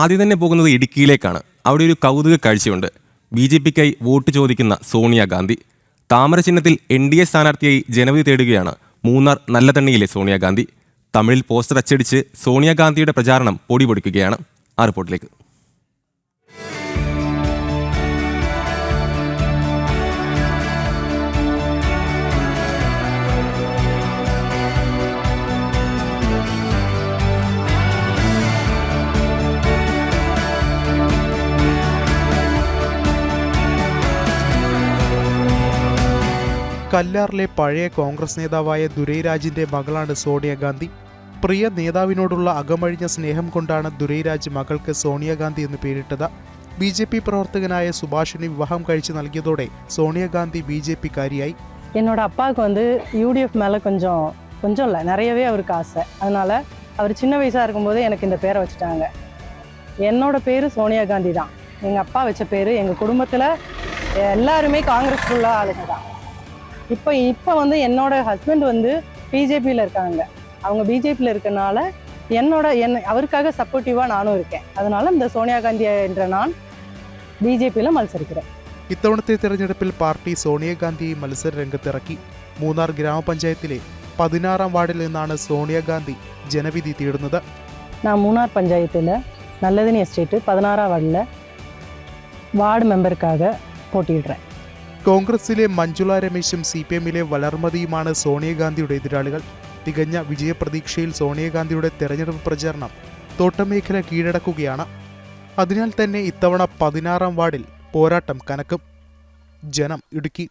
ആദ്യം തന്നെ പോകുന്നത് ഇടുക്കിയിലേക്കാണ്. അവിടെ ഒരു കൗതുക കാഴ്ചയുണ്ട്. BJPക്കായി വോട്ട് ചോദിക്കുന്ന സോണിയാഗാന്ധി. താമര ചിഹ്നത്തിൽ NDA സ്ഥാനാർത്ഥിയായി ജനവിധി തേടുകയാണ് മൂന്നാർ നല്ലതണ്ണിയിലെ സോണിയാഗാന്ധി. തമിഴിൽ പോസ്റ്റർ അച്ചടിച്ച് സോണിയാഗാന്ധിയുടെ പ്രചാരണം പൊടിപൊടിക്കുകയാണ്. ആ റിപ്പോർട്ടിലേക്ക്. കല്ലാറിലെ പഴയ കോൺഗ്രസ് നേതാവായ ദുരൈരാജിന്റെ മകളാണ് സോണിയാഗാന്ധി. പ്രിയ നേതാവിനോടുള്ള അകമഴിഞ്ഞ സ്നേഹം കൊണ്ടാണ് ദുരൈരാജ് മകൾക്ക് സോണിയാഗാന്ധി എന്ന് പേരിട്ടത്. BJP പ്രവർത്തകനായ സുഭാഷിനെ വിവാഹം കഴിച്ചു നൽകിയതോടെ സോണിയാഗാന്ധി BJP-കാരിയായി. என்னோட அப்பாவுக்கு UDF மேலே கொஞ்சம் இல்லை, நிறையவே அவருக்கு ஆசை. அதனால அவர் சின்ன வயசாக இருக்கும்போது எனக்கு இந்த பேரை வச்சுட்டாங்க. என்னோட பேர் சோனியாகாந்தி தான். எங்கள் அப்பா வச்ச பேர். எங்கள் குடும்பத்தில் எல்லாருமே காங்கிரஸ் உள்ள ஆளுங்க தான். இப்போ என்னோட ஹஸ்பண்ட் BJP-யில் இருக்காங்க. அவங்க BJP-யில் இருக்கனால அவருக்காக சப்போர்ட்டிவாக நானும் இருக்கேன். அதனால இந்த സോണിയാഗാന്ധി என்ற நான் BJP-യിൽ മത്സരിக்கிறேன். ഇത്തവണത്തെ തെരഞ്ഞെടുപ്പിൽ പാർട്ടി സോണിയാഗാന്ധിയെ മത്സര രംഗത്തിറക്കി. മൂന്നാർ ഗ്രാമപഞ്ചായത്തിലെ 16-ാം വാർഡിൽ നിന്നാണ് സോണിയാഗാന്ധി ജനവിധി തേടുന്നത്. நான் மூணார் பஞ்சாயத்தில் நல்லதனி எஸ்டேட்டு 16-ാം വാർഡിൽ വാർഡ് മെമ്പർക്കാக പോട്ടിയിടുறேன். കോൺഗ്രസിലെ മഞ്ജുള രമേശും CPM-ലെ വളർമതിയുമാണ് സോണിയാഗാന്ധിയുടെ എതിരാളികൾ. തികഞ്ഞ വിജയപ്രതീക്ഷയിൽ സോണിയാഗാന്ധിയുടെ തെരഞ്ഞെടുപ്പ് പ്രചാരണം തോട്ടമേഖല കീഴടക്കുകയാണ്. അതിനാൽ തന്നെ ഇത്തവണ 16-ാം വാർഡിൽ പോരാട്ടം കനക്കും. ജനം, ഇടുക്കി.